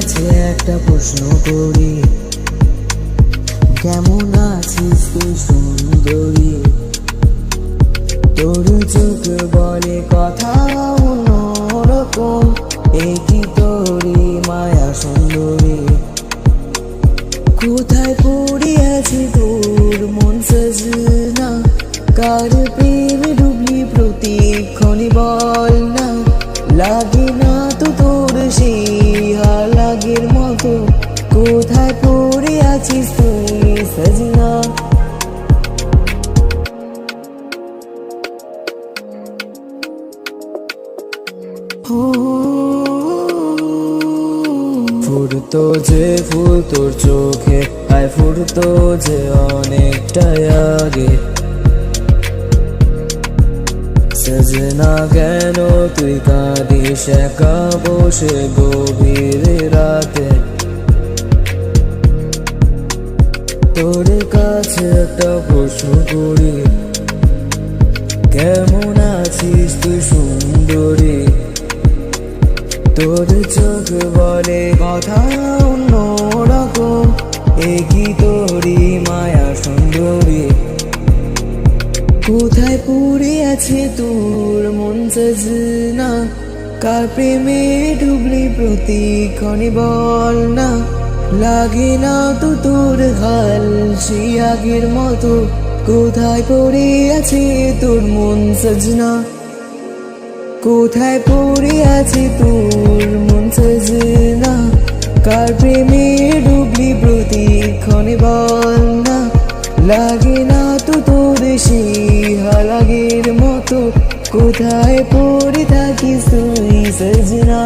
কাছে একটা প্রশ্ন করি, কেমন আছিস তুই সুন্দরী? তোর চোখ বলে কথা অন্যরকম, একই তোরই মায়া সুন্দরী। কোথায় পড়ে আছে তোর মন সজনা? কার প্রেমে ডুবলি প্রতিক্ষণে বল না? লাগে না তো তোর সেই হাল আগের মতো? কোথায় পড়ে আছিস তুই সজনা? ফুটতো যে ফুল তোর চোখে, আয় ফুটতো যে অনেকটাই আগে। সজনা কেন তুই কাঁদিস একা বসে গভীর রাতে? তোর কাছে একটা প্রশ্ন করি, কেমন আছিস তুই সুন্দরী? তোর চোখ বলে কথা অন্যরকম, একই তোরই মায়া সুন্দরী। কোথায় পড়ে আছে তোর মন সজনা? কার প্রেমে ডুবলি প্রতিক্ষণে বল না? লাগে না তো তোর হাল সেই আগের মতো? কোথায় পড়ে আছে তোর মন সজনা? কোথায় পড়ে আছে তোর মন সজনা? কার প্রেমে ডুবলি প্রতিক্ষণে বল না? লাগে না তো তোর সেই হাল আগের মতো? কোথায় পড়ে থাকিস তুই সজনা?